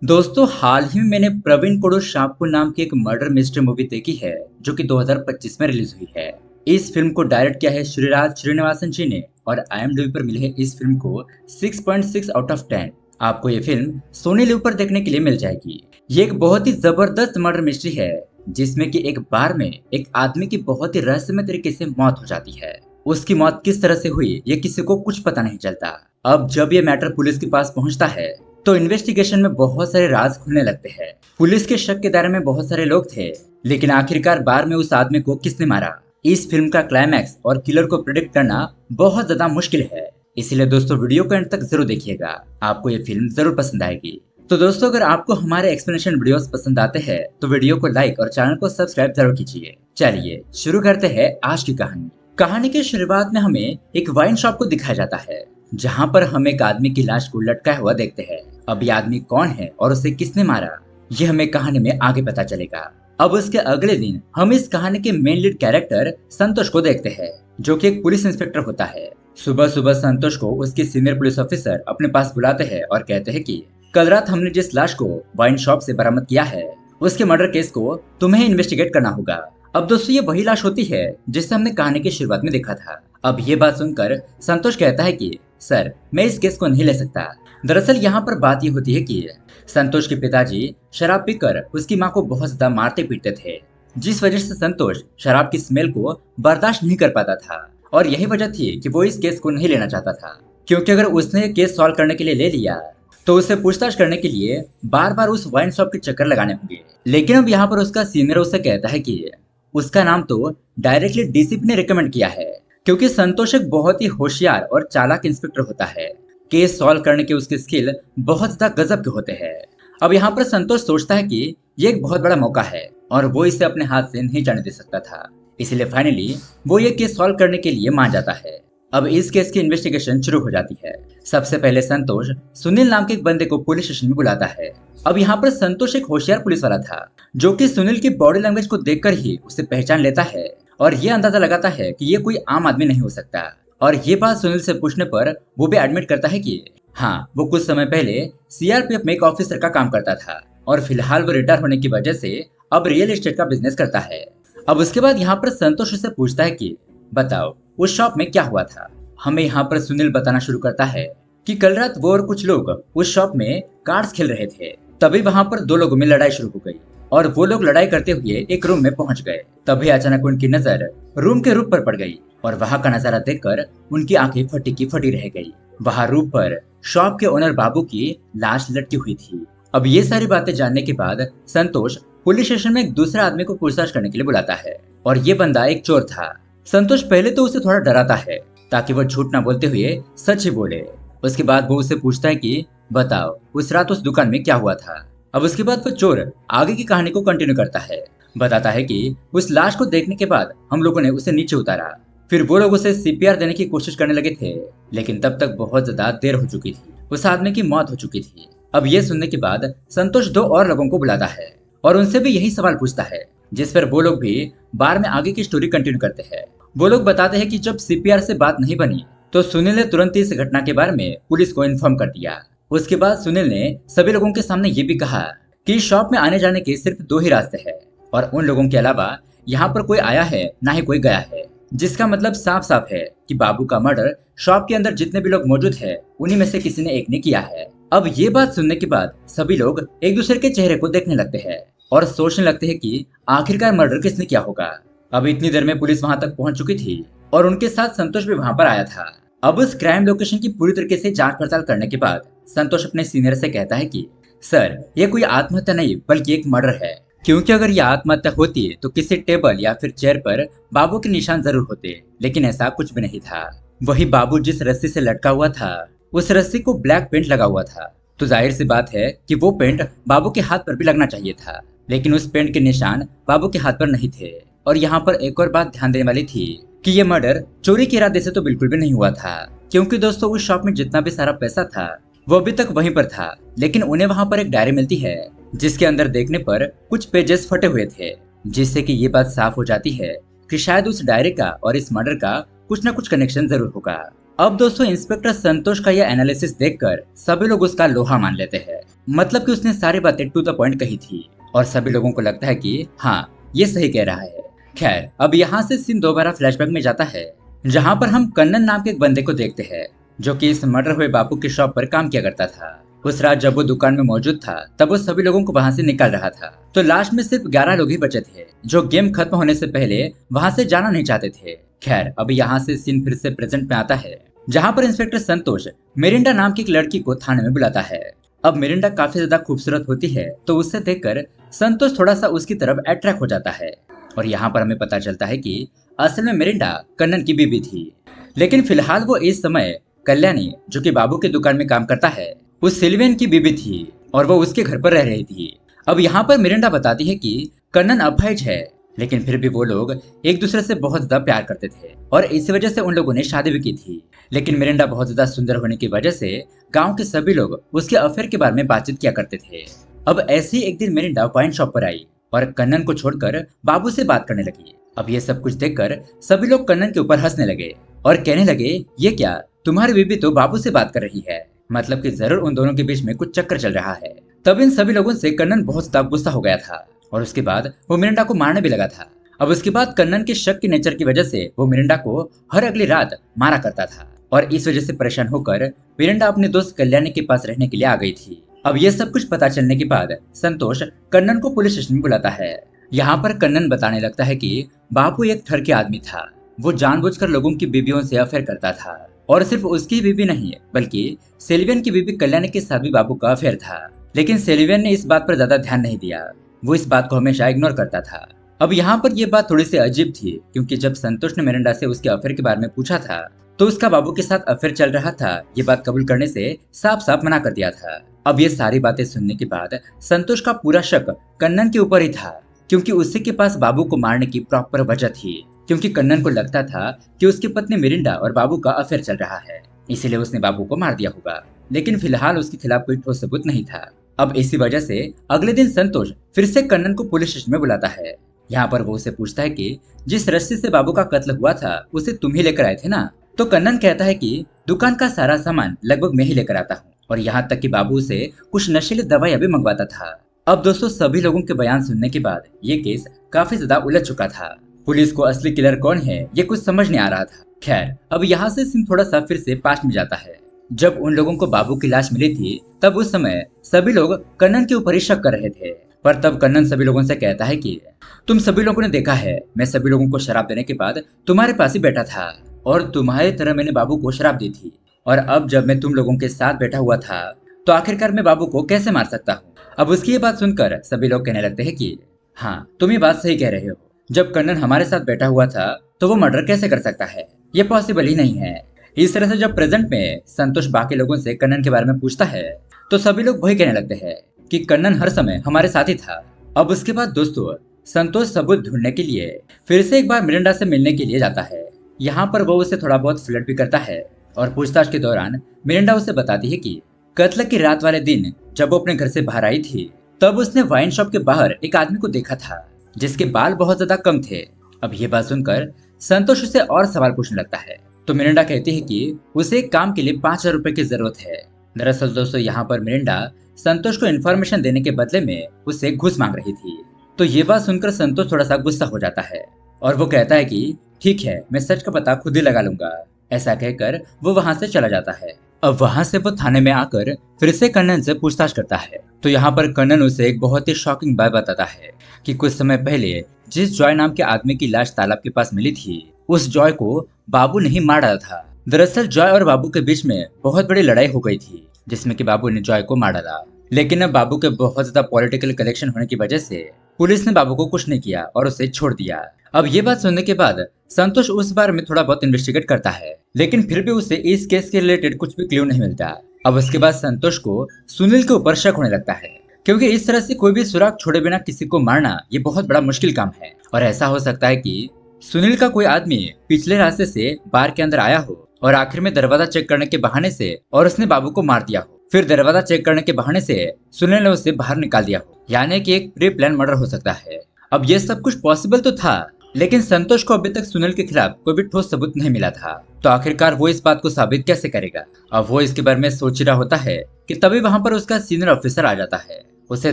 दोस्तों हाल ही में मैंने प्रवीण कोडू शाहपुर नाम की एक मर्डर मिस्ट्री मूवी देखी है जो कि 2025 में रिलीज हुई है। इस फिल्म को डायरेक्ट किया है श्रीराज श्रीनिवासन जी ने और IMDb पर मिली है इस फिल्म को 6.6 आउट ऑफ 10। आपको ये फिल्म सोनी लिव पर देखने के लिए मिल जाएगी। ये एक बहुत ही जबरदस्त मर्डर मिस्ट्री है जिसमें कि एक बार में एक आदमी की बहुत ही रहस्यमय तरीके से मौत हो जाती है। उसकी मौत किस तरह से हुई ये किसी को कुछ पता नहीं चलता। अब जब ये मैटर पुलिस के पास पहुंचता है तो इन्वेस्टिगेशन में बहुत सारे राज खुलने लगते हैं। पुलिस के शक के दायरे में बहुत सारे लोग थे, लेकिन आखिरकार बार में उस आदमी को किसने मारा, इस फिल्म का क्लाइमैक्स और किलर को प्रिडिक्ट करना बहुत ज्यादा मुश्किल है। इसीलिए दोस्तों वीडियो को एंड तक जरूर देखिएगा, आपको ये फिल्म जरूर पसंद आएगी। तो दोस्तों अगर आपको हमारे एक्सप्लेनेशन वीडियोस पसंद आते हैं तो वीडियो को लाइक और चैनल को सब्सक्राइब जरूर कीजिए। चलिए शुरू करते हैं आज की कहानी। कहानी की शुरुआत में हमें एक वाइन शॉप को दिखाया जाता है जहाँ पर हम एक आदमी की लाश को लटकाया हुआ देखते हैं। अब ये आदमी कौन है और उसे किसने मारा ये हमें कहानी में आगे पता चलेगा। अब उसके अगले दिन हम इस कहानी के मेन लीड कैरेक्टर संतोष को देखते हैं जो कि एक पुलिस इंस्पेक्टर होता है। सुबह सुबह संतोष को उसके सीनियर पुलिस ऑफिसर अपने पास बुलाते हैं और कहते हैं कि कल रात हमने जिस लाश को वाइन शॉप से बरामद किया है उसके मर्डर केस को तुम्हें इन्वेस्टिगेट करना होगा। अब दोस्तों ये वही लाश होती है जिसे हमने कहानी की शुरुआत में देखा था। अब ये बात सुनकर संतोष कहता है कि सर मैं इस केस को नहीं ले सकता। दरअसल यहाँ पर बात ये होती है कि संतोष के पिताजी शराब पीकर उसकी माँ को बहुत ज्यादा मारते पीटते थे, जिस वजह से संतोष शराब की स्मेल को बर्दाश्त नहीं कर पाता था और यही वजह थी कि वो इस केस को नहीं लेना चाहता था, क्योंकि अगर उसने ये केस सॉल्व करने के लिए ले लिया तो उसे पूछताछ करने के लिए बार बार उस वाइन शॉप के चक्कर लगाने होंगे। लेकिन अब यहाँ पर उसका सीनियर उससे कहता है कि उसका नाम तो डायरेक्टली डीसीपी ने रिकमेंड किया है, क्योंकि संतोष एक बहुत ही होशियार और चालाक इंस्पेक्टर होता है। केस सॉल्व करने के उसके स्किल बहुत ज्यादा गजब के होते हैं। अब यहाँ पर संतोष सोचता है कि ये एक बहुत बड़ा मौका है और वो इसे अपने हाथ से नहीं जाने दे सकता था, इसलिए फाइनली वो ये केस सॉल्व करने के लिए मान जाता है। अब इस केस की इन्वेस्टिगेशन शुरू हो जाती है। सबसे पहले संतोष सुनील नाम के एक बंदे को पुलिस स्टेशन में बुलाता है। अब यहाँ पर संतोष एक होशियार पुलिस वाला था जो कि सुनील की बॉडी लैंग्वेज को देखकर ही उसे पहचान लेता है और ये अंदाजा लगाता है कि ये कोई आम आदमी नहीं हो सकता। और ये बात सुनील से पूछने पर वो भी एडमिट करता है कि हाँ वो कुछ समय पहले CRPF में एक ऑफिसर का काम करता था और फिलहाल वो रिटायर होने की वजह से अब रियल एस्टेट का बिजनेस करता है। अब उसके बाद यहाँ पर संतोष से पूछता है कि बताओ उस शॉप में क्या हुआ था। हमें यहाँ पर सुनील बताना शुरू करता है कि कल रात वो और कुछ लोग उस शॉप में कार्ड्स खेल रहे थे, तभी वहाँ पर दो लोगों में लड़ाई शुरू हो गई और वो लोग लड़ाई करते हुए एक रूम में पहुंच गए। तभी अचानक उनकी नजर रूम के रूफ पर पड़ गई और वहां का नजारा देखकर उनकी आंखें फटी की फटी रह गई। वहां रूफ पर शॉप के ओनर बाबू की लाश लटकी हुई थी। अब ये सारी बातें जानने के बाद संतोष पुलिस स्टेशन में एक दूसरे आदमी को पूछताछ करने के लिए बुलाता है और ये बंदा एक चोर था। संतोष पहले तो उसे थोड़ा डराता है ताकि वो झूठ ना बोलते हुए सच ही बोले। उसके बाद वो उससे पूछता है कि बताओ उस रात उस दुकान में क्या हुआ था। अब उसके बाद वो चोर आगे की कहानी को कंटिन्यू करता है, बताता है कि उस लाश को देखने के बाद हम लोगों ने उसे नीचे उतारा, फिर वो लोग उसे CPR देने की कोशिश करने लगे थे, लेकिन तब तक बहुत ज्यादा देर हो चुकी थी, उस आदमी की मौत हो चुकी थी। अब ये सुनने के बाद संतोष दो और लोगों को बुलाता है और उनसे भी यही सवाल पूछता है, जिस पर वो लोग भी बार में आगे की स्टोरी कंटिन्यू करते हैं। वो लोग बताते हैं कि जब CPR से बात नहीं बनी तो सुनील ने तुरंत इस घटना के बारे में पुलिस को इन्फॉर्म कर दिया। उसके बाद सुनील ने सभी लोगों के सामने ये भी कहा कि शॉप में आने जाने के सिर्फ दो ही रास्ते हैं और उन लोगों के अलावा यहाँ पर कोई आया है ना ही कोई गया है, जिसका मतलब साफ साफ है कि बाबू का मर्डर शॉप के अंदर जितने भी लोग मौजूद है उन्हीं में से किसी ने एक ने किया है। अब ये बात सुनने के बाद सभी लोग एक दूसरे के चेहरे को देखने लगते हैं और सोचने लगते हैं कि आखिरकार मर्डर किसने किया होगा। अब इतनी देर में पुलिस वहां तक पहुंच चुकी थी और उनके साथ संतोष भी वहां पर आया था। अब उस क्राइम लोकेशन की पूरी तरीके से जांच पड़ताल करने के बाद संतोष अपने सीनियर से कहता है कि सर ये कोई आत्महत्या नहीं बल्कि एक मर्डर है, क्योंकि अगर ये आत्महत्या होती तो किसी टेबल या फिर चेयर पर बाबू के निशान जरूर होते, लेकिन ऐसा कुछ भी नहीं था। वही बाबू जिस रस्सी से लटका हुआ था उस रस्सी को ब्लैक पेंट लगा हुआ था, तो जाहिर सी बात है कि वो पेंट बाबू के हाथ पर भी लगना चाहिए था, लेकिन उस पेंट के निशान बाबू के हाथ पर नहीं थे। और यहाँ पर एक और बात ध्यान देने वाली थी कि ये मर्डर चोरी के इरादे से तो बिल्कुल भी नहीं हुआ था, क्योंकि दोस्तों उस शॉप में जितना भी सारा पैसा था वो अभी तक वहीं पर था, लेकिन उन्हें वहां पर एक डायरी मिलती है जिसके अंदर देखने पर कुछ पेजेस फटे हुए थे, जिससे कि ये बात साफ हो जाती है कि शायद उस डायरी का और इस मर्डर का कुछ ना कुछ कनेक्शन जरूर होगा। अब दोस्तों इंस्पेक्टर संतोष का यह एनालिसिस देखकर सभी लोग उसका लोहा मान लेते हैं मतलब कि उसने सारी बातें टू द पॉइंट कही थी और सभी लोगों को लगता है कि हाँ, ये सही कह रहा है। खैर, अब यहाँ से सीन दोबारा फ्लैशबैक में जाता है, जहाँ पर हम कन्नन नाम के एक बंदे को देखते हैं, जो कि इस मर्डर हुए बापू की शॉप पर काम किया करता था। उस रात जब वो दुकान में मौजूद था, तब वो सभी लोगों को वहाँ से निकाल रहा था। तो लास्ट में सिर्फ 11 लोग ही बचे थे, जो गेम खत्म होने से पहले वहाँ से जाना नहीं चाहते थे। खैर, अब यहाँ से सीन फिर से प्रेजेंट में आता है, जहाँ पर इंस्पेक्टर संतोष मिरिंडा नाम की एक लड़की को थाने में बुलाता है। अब मिरिंडा काफी ज्यादा खूबसूरत होती है, तो उससे देखकर संतोष थोड़ा सा उसकी तरफ अट्रैक्ट हो जाता है। और यहाँ पर हमें पता चलता है कि असल में मिरिंडा कन्नन की बीबी थी, लेकिन फिलहाल वो इस समय कल्याणी, जो कि बाबू की दुकान में काम करता है, उस सिल्वियन की बीबी थी और वो उसके घर पर रह रही थी। अब यहाँ पर मिरिंडा बताती है कि कन्नन अपाहिज है, लेकिन फिर भी वो लोग एक दूसरे से बहुत ज्यादा प्यार करते थे और इसी वजह से उन लोगों ने शादी भी की थी। लेकिन मिरिंडा बहुत ज्यादा सुंदर होने की वजह से गांव के सभी लोग उसके अफेयर के बारे में बातचीत किया करते थे। अब ऐसे ही एक दिन मिरिंडा वाइन शॉप पर आई और कन्नन को छोड़कर बाबू से बात करने लगी। अब ये सब कुछ देखकर सभी लोग कन्नन के ऊपर हंसने लगे और कहने लगे, ये क्या, तुम्हारी बीबी तो बाबू से बात कर रही है, मतलब कि जरूर उन दोनों के बीच में कुछ चक्कर चल रहा है। तब इन सभी लोगों से कन्नन बहुत ज्यादा गुस्सा हो गया था और उसके बाद वो मिरिंडा को मारने भी लगा था। अब उसके बाद कन्नन के शक की नेचर की वजह से वो मिरिंडा को हर अगली रात मारा करता था और इस वजह से परेशान होकर मिरिंडा अपने दोस्त कल्याणी के पास रहने के लिए आ गई थी। अब ये सब कुछ पता चलने के बाद संतोष कन्नन को पुलिस स्टेशन में बुलाता है। यहाँ पर कन्नन बताने लगता है कि बाबू एक ठर के आदमी था। वो जानबूझकर लोगों की बीबियों से अफेयर करता था और सिर्फ उसकी बीबी नहीं, बल्कि सेल्वियन की बीबी कल्याणी के साथ भी बाबू का अफेयर था। लेकिन सेल्वियन ने इस बात पर ज्यादा ध्यान नहीं दिया, वो इस बात को हमेशा इग्नोर करता था। अब यहाँ पर यह बात थोड़ी सी अजीब थी, क्योंकि जब संतोष ने मिरिंडा से उसके अफेयर के बारे में पूछा था, तो उसका बाबू के साथ अफेयर चल रहा था, ये बात कबूल करने से साफ साफ मना कर दिया था। अब ये सारी बातें सुनने के बाद संतोष का पूरा शक कन्नन के ऊपर ही था, क्योंकि उसी के पास बाबू को मारने की प्रॉपर वजह थी। क्योंकि कन्नन को लगता था कि उसकी पत्नी मिरिंडा और बाबू का अफेयर चल रहा है, इसीलिए उसने बाबू को मार दिया होगा। लेकिन फिलहाल उसके खिलाफ कोई ठोस सबूत नहीं था। अब इसी वजह से अगले दिन संतोष फिर से कन्नन को पुलिस स्टेशन में बुलाता है। यहाँ पर वो उसे पूछता है कि जिस रस्सी से बाबू का कत्ल हुआ था उसे तुम ही लेकर आए थे ना? तो कन्नन कहता है कि दुकान का सारा सामान लगभग मैं ही लेकर आता हूँ और यहाँ तक कि बाबू से कुछ नशीली दवाइयां भी मंगवाता था। अब दोस्तों, सभी लोगों के बयान सुनने के बाद ये केस काफी ज्यादा उलझ चुका था। पुलिस को असली किलर कौन है ये कुछ समझ नहीं आ रहा था। खैर, अब यहाँ से सीन थोड़ा सा फिर से पास्ट में जाता है। जब उन लोगों को बाबू की लाश मिली थी, तब उस समय सभी लोग कन्नन के ऊपर ही शक कर रहे थे। पर तब कन्नन सभी लोगों से कहता है कि तुम सभी लोगों ने देखा है, मैं सभी लोगों को शराब देने के बाद तुम्हारे पास ही बैठा था और तुम्हारी तरह मैंने बाबू को शराब दी थी। और अब जब मैं तुम लोगों के साथ बैठा हुआ था, तो आखिरकार मैं बाबू को कैसे मार सकता हूँ? अब उसकी ये बात सुनकर सभी लोग कहने लगते हैं कि हाँ, तुम ये बात सही कह रहे हो। जब कन्नन हमारे साथ बैठा हुआ था, तो वो मर्डर कैसे कर सकता है? ये पॉसिबल ही नहीं है। इस तरह से जब प्रेजेंट में संतोष बाकी लोगों से कन्नन के बारे में पूछता है, तो सभी लोग वही कहने लगते हैं कि कन्नन हर समय हमारे साथ ही था। अब उसके बाद दोस्तों, संतोष सबूत ढूंढने के लिए फिर से एक बार मिरिंडा से मिलने के लिए जाता है। यहाँ पर वो उसे थोड़ा बहुत फ्लर्ट भी करता है और पूछताछ के दौरान मिरिंडा उसे बताती है कि कत्ल की रात वाले दिन जब वो अपने घर से बाहर आई थी, तब उसने वाइन शॉप के बाहर एक आदमी को देखा था जिसके बाल बहुत ज्यादा कम थे। अब ये बात सुनकर संतोष उसे और सवाल पूछने लगता है, तो मिरिंडा कहती है कि उसे एक काम के लिए 5,000 रुपए की जरूरत है। दरअसल दोस्तों, यहाँ पर मिरिंडा संतोष को इन्फॉर्मेशन देने के बदले में उससे घूस मांग रही थी। तो ये बात सुनकर संतोष थोड़ा सा गुस्सा हो जाता है और वो कहता है कि ठीक है, मैं सच का पता खुद ही लगा लूंगा। ऐसा कहकर वो वहां से चला जाता है। अब वहां से वो थाने में आकर फिर से कन्नन से पूछताछ करता है। तो यहाँ पर कन्नन उसे एक बहुत ही शॉकिंग बात बताता है कि कुछ समय पहले जिस जॉय नाम के आदमी की लाश तालाब के पास मिली थी, उस जॉय को बाबू ने ही मार डाला था। दरअसल जॉय और बाबू के बीच में बहुत बड़ी लड़ाई हो गई थी, जिसमें कि बाबू ने जॉय को मार डाला। लेकिन अब बाबू के बहुत ज्यादा पॉलिटिकल कनेक्शन होने की वजह से पुलिस ने बाबू को कुछ नहीं किया और उसे छोड़ दिया। अब ये बात सुनने के बाद संतोष उस बारे में थोड़ा बहुत इन्वेस्टिगेट करता है, लेकिन फिर भी उसे इस केस के रिलेटेड कुछ भी क्लू नहीं मिलता। अब उसके बाद संतोष को सुनील के ऊपर शक होने लगता है, क्योंकि इस तरह से कोई भी सुराग छोड़े बिना किसी को मारना ये बहुत बड़ा मुश्किल काम है। और ऐसा हो सकता है कि सुनील का कोई आदमी पिछले रास्ते से बार के अंदर आया हो और आखिर में दरवाजा चेक करने के बहाने से और उसने बाबू को मार दिया हो। फिर दरवाजा चेक करने के बहाने से सुनील ने उसे बाहर निकाल दिया हो, यानी कि एक प्री प्लान मर्डर हो सकता है। अब ये सब कुछ पॉसिबल तो था, लेकिन संतोष को अभी तक सुनील के खिलाफ कोई भी ठोस सबूत नहीं मिला था। तो आखिरकार वो इस बात को साबित कैसे करेगा। अब वो इसके बारे में सोच रहा होता है कि तभी वहां पर उसका सीनियर ऑफिसर आ जाता है। उसे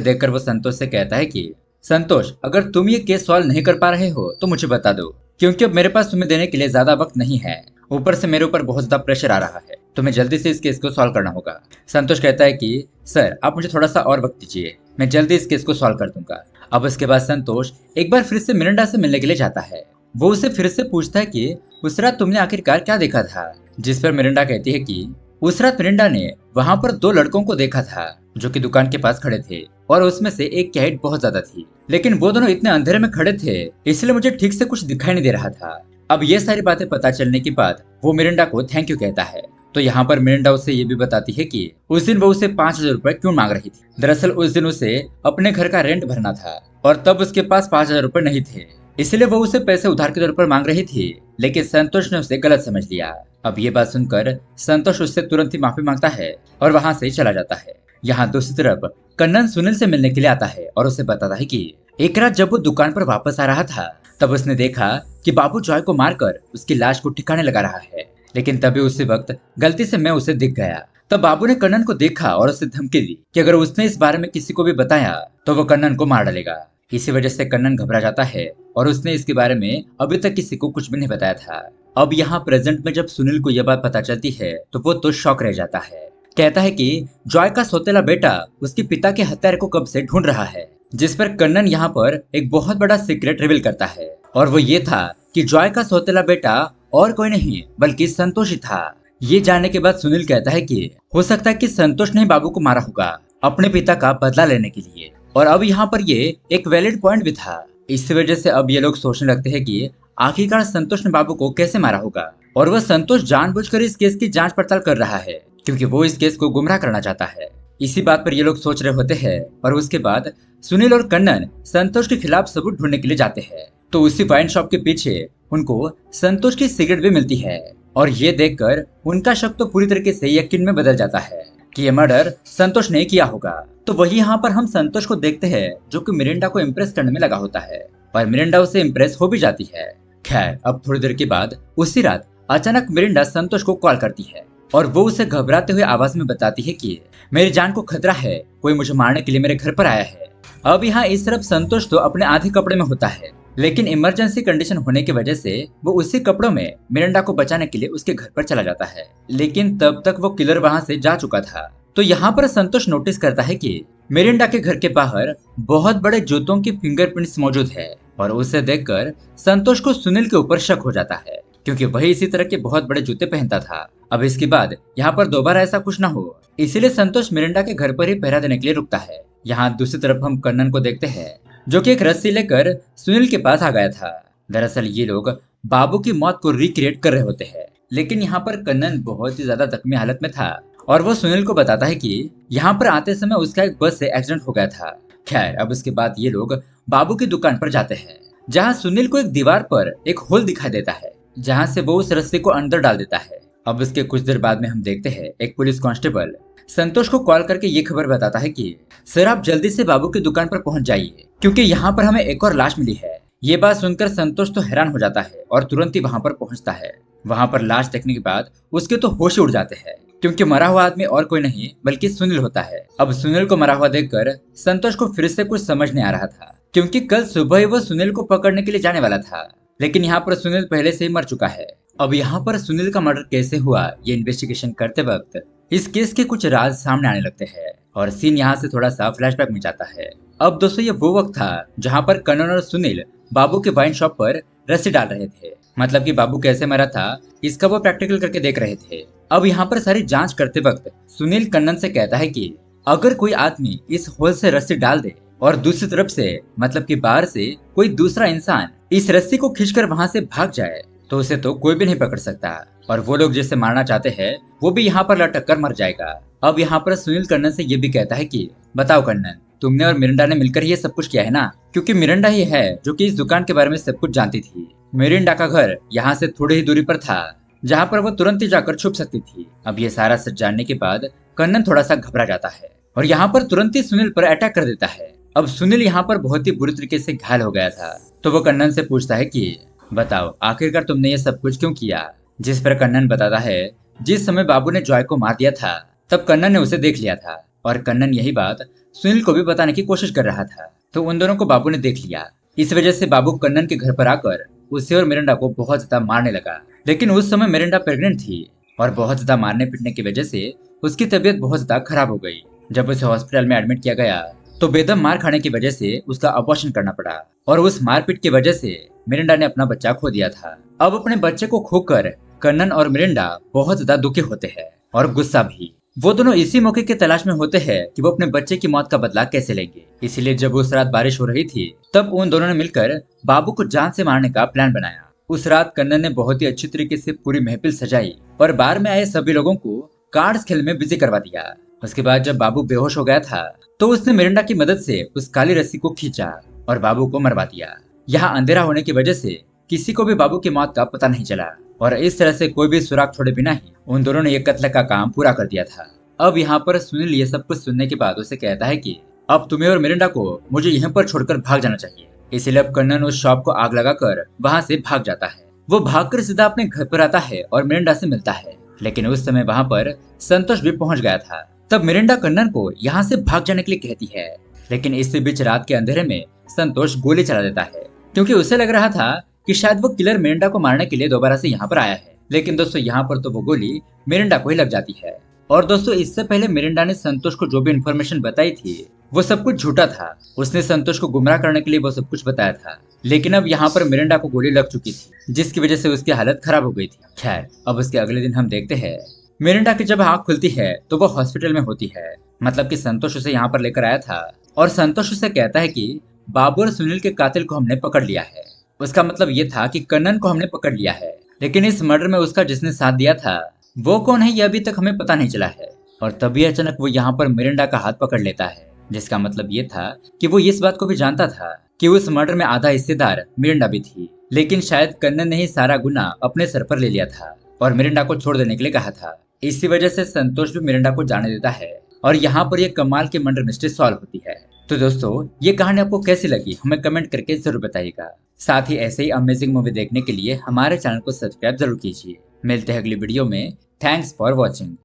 देखकर वो संतोष से कहता है कि संतोष, अगर तुम ये केस सॉल्व नहीं कर पा रहे हो तो मुझे बता दो, क्योंकि अब मेरे पास तुम्हें देने के लिए ज्यादा वक्त नहीं है। ऊपर से मेरे ऊपर बहुत ज्यादा प्रेशर आ रहा है, तुम्हें जल्दी से इस केस को सॉल्व करना होगा। संतोष कहता है कि सर, आप मुझे थोड़ा सा और वक्त दीजिए, मैं जल्दी इस केस को सॉल्व कर दूंगा। अब उसके बाद संतोष एक बार फिर से मिरांडा से मिलने के लिए जाता है। वो उसे फिर से पूछता है कि उस रात तुमने आखिरकार क्या देखा था। जिस पर मिरांडा कहती है कि उस रात मिरांडा ने वहां पर दो लड़कों को देखा था जो कि दुकान के पास खड़े थे, और उसमें से एक की हाइट बहुत ज्यादा थी, लेकिन वो दोनों इतने अंधेरे में खड़े थे इसलिए मुझे ठीक से कुछ दिखाई नहीं दे रहा था। अब ये सारी बातें पता चलने के बाद वो मिरांडा को थैंक यू कहता है। तो यहाँ पर मिरांडा उसे ये भी बताती है कि उस दिन वो उसे 5,000 रुपए क्यों मांग रही थी। दरअसल उस दिन उसे अपने घर का रेंट भरना था और तब उसके पास 5,000 रुपए नहीं थे, इसलिए वो उसे पैसे उधार के तौर पर मांग रही थी। लेकिन संतोष ने उसे गलत समझ लिया। अब ये बात सुनकर संतोष उससे तुरंत ही माफी मांगता है और वहां से चला जाता है। यहाँ दूसरी तरफ कन्नन सुनील से मिलने के लिए आता है और उसे बताता है कि एक रात जब वो दुकान पर वापस आ रहा था तब उसने देखा कि बाबू जॉय को मारकर उसकी लाश को ठिकाने लगा रहा है, लेकिन तभी उसी वक्त गलती से मैं उसे दिख गया। तब बाबू ने कन्नन को देखा और उसे धमकी दी कि अगर उसने इस बारे में किसी को भी बताया तो वो कन्नन को मार डालेगा। इसी वजह से कन्नन घबरा जाता है और उसने इसके बारे में अभी तक किसी को कुछ भी नहीं बताया था। अब यहाँ प्रेजेंट में जब सुनील को यह बात पता चलती है तो वो तो शॉक रह जाता है। कहता है कि जॉय का सौतेला बेटा उसके पिता के हत्यारे को कब से ढूंढ रहा है। जिस पर कन्नन यहाँ पर एक बहुत बड़ा सीक्रेट रिवील करता है, और वो ये था कि जॉय का सौतेला बेटा और कोई नहीं बल्कि संतोष ही था। ये जानने के बाद सुनील कहता है कि हो सकता है कि संतोष ने बाबू को मारा होगा अपने पिता का बदला लेने के लिए, और अब यहाँ पर ये एक वैलिड पॉइंट भी था। इस वजह से अब ये लोग सोचने लगते हैं कि आखिरकार संतोष ने बाबू को कैसे मारा होगा, और वह संतोष जानबूझकर इस केस की जांच पड़ताल कर रहा है क्योंकि वो इस केस को गुमराह करना चाहता है। इसी बात पर ये लोग सोच रहे होते हैं और उसके बाद सुनील और कन्नन संतोष के खिलाफ सबूत ढूंढने के लिए जाते हैं। तो उसी वाइन शॉप के पीछे उनको संतोष की सिगरेट भी मिलती है, और ये देखकर उनका शक तो पूरी तरीके से यकीन में बदल जाता है कि ये मर्डर संतोष ने किया होगा। तो वही यहाँ पर हम संतोष को देखते हैं जो कि मिरिंडा को इम्प्रेस करने में लगा होता है, पर मिरिंडा उसे इम्प्रेस हो भी जाती है। खैर, अब थोड़ी देर के बाद उसी रात अचानक मिरिंडा संतोष को कॉल करती है और वो उसे घबराते हुए आवाज में बताती है कि मेरी जान को खतरा है, कोई मुझे मारने के लिए मेरे घर पर आया है। अब यहाँ इस तरफ संतोष तो अपने आधे कपड़े में होता है, लेकिन इमरजेंसी कंडीशन होने की वजह से वो उसी कपड़ों में मिरिंडा को बचाने के लिए उसके घर पर चला जाता है, लेकिन तब तक वो किलर वहां से जा चुका था। तो यहाँ पर संतोष नोटिस करता है कि मिरिंडा के घर के बाहर बहुत बड़े जूतों की फिंगरप्रिंट्स मौजूद है, और उसे देखकर संतोष को सुनील के ऊपर शक हो जाता है क्योंकि वही इसी तरह के बहुत बड़े जूते पहनता था। अब इसके बाद यहाँ पर दोबारा ऐसा कुछ ना हो, इसीलिए संतोष मिरिंडा के घर पर ही पहरा देने के लिए रुकता है। यहाँ दूसरी तरफ हम कन्नन को देखते हैं जो कि एक रस्सी लेकर सुनील के पास आ गया था। दरअसल ये लोग बाबू की मौत को रिक्रिएट कर रहे होते हैं, लेकिन यहाँ पर कन्नन बहुत ही ज्यादा जख्मी हालत में था और वो सुनील को बताता है कि यहाँ पर आते समय उसका एक बस से एक्सीडेंट हो गया था। खैर, अब उसके बाद ये लोग बाबू की दुकान पर जाते हैं जहाँ सुनील को एक दीवार पर एक होल दिखाई देता है जहाँ से वो उस रस्सी को अंदर डाल देता है। अब उसके कुछ देर बाद में हम देखते हैं एक पुलिस कांस्टेबल संतोष को कॉल करके ये खबर बताता है कि सर, आप जल्दी से बाबू की दुकान पर पहुंच जाइए क्योंकि यहाँ पर हमें एक और लाश मिली है। ये बात सुनकर संतोष तो हैरान हो जाता है और तुरंत ही वहां पर पहुंचता है। वहां पर लाश देखने के बाद उसके तो होश उड़ जाते हैं क्योंकि मरा हुआ आदमी और कोई नहीं बल्कि सुनील होता है। अब सुनील को मरा हुआ देखकर संतोष को फिर से कुछ समझ नहीं आ रहा था क्योंकि कल सुबह ही वो सुनील को पकड़ने के लिए जाने वाला था, लेकिन यहाँ पर सुनील पहले से ही मर चुका है। अब यहाँ पर सुनील का मर्डर कैसे हुआ ये इन्वेस्टिगेशन करते वक्त इस केस के कुछ राज सामने आने लगते हैं और सीन यहाँ से थोड़ा सा फ्लैशबैक में जाता है। अब दोस्तों, ये वो वक्त था जहाँ पर कन्नन और सुनील बाबू के वाइन शॉप पर रस्सी डाल रहे थे, मतलब कि बाबू कैसे मरा था इसका वो प्रैक्टिकल करके देख रहे थे। अब यहाँ पर सारी जांच करते वक्त सुनील कन्नन से कहता है कि अगर कोई आदमी इस होल से रस्सी डाल दे और दूसरी तरफ से मतलब कि बाहर से कोई दूसरा इंसान इस रस्सी को खींचकर वहां से भाग जाए तो उसे तो कोई भी नहीं पकड़ सकता, और वो लोग जिसे मारना चाहते हैं वो भी यहाँ पर लटक कर मर जाएगा। अब यहाँ पर सुनील कन्नन से ये भी कहता है कि बताओ कन्नन, तुमने और मिरिंडा ने मिलकर ये सब कुछ किया है ना, क्योंकि मिरिंडा ही है जो कि इस दुकान के बारे में सब कुछ जानती थी। मिरिंडा का घर यहाँ से थोड़ी ही दूरी पर था जहाँ पर वो तुरंत ही जाकर छुप सकती थी। अब ये सारा सच जानने के बाद कन्नन थोड़ा सा घबरा जाता है और यहाँ पर तुरंत ही सुनील पर अटैक कर देता है अब सुनील यहाँ पर बहुत ही बुरी तरीके से घायल हो गया था, तो वो कन्नन से पूछता है कि बताओ आखिरकार तुमने ये सब कुछ क्यों किया। जिस पर कन्नन बताता है, जिस समय बाबू ने जॉय को मार दिया था तब कन्नन ने उसे देख लिया था, और कन्नन यही बात सुनील को भी बताने की कोशिश कर रहा था, तो उन दोनों को बाबू ने देख लिया। इस वजह से बाबू कन्नन के घर पर आकर उसे और मिरांडा को बहुत ज्यादा मारने लगा। लेकिन उस समय मिरांडा प्रेग्नेंट थी और बहुत ज्यादा मारने पीटने की वजह से उसकी तबीयत बहुत ज्यादा खराब हो गई। जब उसे हॉस्पिटल में एडमिट किया गया तो बेदम मार खाने की वजह से उसका अबॉर्शन करना पड़ा, और उस मारपीट की वजह से मिरांडा ने अपना बच्चा खो दिया था। अब अपने बच्चे को खोकर कन्नन और मिरांडा बहुत ज्यादा दुखी होते हैं और गुस्सा भी। वो दोनों इसी मौके की तलाश में होते हैं कि वो अपने बच्चे की मौत का बदला कैसे लेंगे। इसीलिए जब उस रात बारिश हो रही थी तब उन दोनों ने मिलकर बाबू को जान से मारने का प्लान बनाया। उस रात कन्नन ने बहुत ही अच्छी तरीके से पूरी महफिल सजाई और बार में आए सभी लोगों को कार्ड्स खेल में बिजी करवा दिया। उसके बाद जब बाबू बेहोश हो गया था तो उसने मिरांडा की मदद से उस काली रस्सी को खींचा और बाबू को मरवा दिया। यहाँ अंधेरा होने की वजह से किसी को भी बाबू की मौत का पता नहीं चला, और इस तरह से कोई भी सुराग छोड़े बिना ही उन दोनों ने ये कत्ल का काम पूरा कर दिया था। अब यहाँ पर सुनील ये सब कुछ सुनने के बाद उसे कहता है कि अब तुम्हें और मिरांडा को मुझे यहीं पर छोड़कर भाग जाना चाहिए। इसीलिए अब कन्नन उस शॉप को आग लगाकर वहां से भाग जाता है। वो भागकर सीधा अपने घर पर आता है और मिरांडा से मिलता है, लेकिन उस समय वहां पर संतोष भी पहुंच गया था। तब मिरांडा कन्नन को यहाँ से भाग जाने के लिए कहती है, लेकिन इसी बीच रात के अंधेरे में संतोष गोली चला देता है, क्योंकि उसे लग रहा था कि शायद वो किलर मिरांडा को मारने के लिए दोबारा से यहाँ पर आया है। लेकिन दोस्तों यहाँ पर तो वो गोली मिरांडा को ही लग जाती है। और दोस्तों इससे पहले मिरांडा ने संतोष को जो भी इन्फॉर्मेशन बताई थी वो सब कुछ झूठा था। उसने संतोष को गुमराह करने के लिए वो सब कुछ बताया था, लेकिन अब यहाँ पर मिरांडा को गोली लग चुकी थी, जिसकी वजह से उसकी हालत खराब हो गई थी। खैर अब उसके अगले दिन हम देखते हैं मिरांडा की जब आँख खुलती है तो वो हॉस्पिटल में होती है, मतलब कि संतोष उसे यहाँ पर लेकर आया था, और संतोष उसे कहता है कि बाबू और सुनील के कातिल को हमने पकड़ लिया है। उसका मतलब ये था कि कन्नन को हमने पकड़ लिया है, लेकिन इस मर्डर में उसका जिसने साथ दिया था वो कौन है ये अभी तक हमें पता नहीं चला है। और तभी अचानक वो यहाँ पर मिरांडा का हाथ पकड़ लेता है, जिसका मतलब ये था कि वो इस बात को भी जानता था कि उस मर्डर में आधा हिस्सेदार मिरांडा भी थी, लेकिन शायद कन्नन ने ही सारा गुना अपने सर पर ले लिया था और मिरांडा को छोड़ देने के लिए कहा था। इसी वजह से संतोष भी मिरांडा को जाने देता है और यहाँ पर ये कमाल की मर्डर मिस्ट्री सॉल्व होती है। तो दोस्तों ये कहानी आपको कैसी लगी हमें कमेंट करके जरूर बताइएगा। साथ ही ऐसे ही अमेजिंग मूवी देखने के लिए हमारे चैनल को सब्सक्राइब जरूर कीजिए। मिलते हैं अगली वीडियो में। Thanks for watching.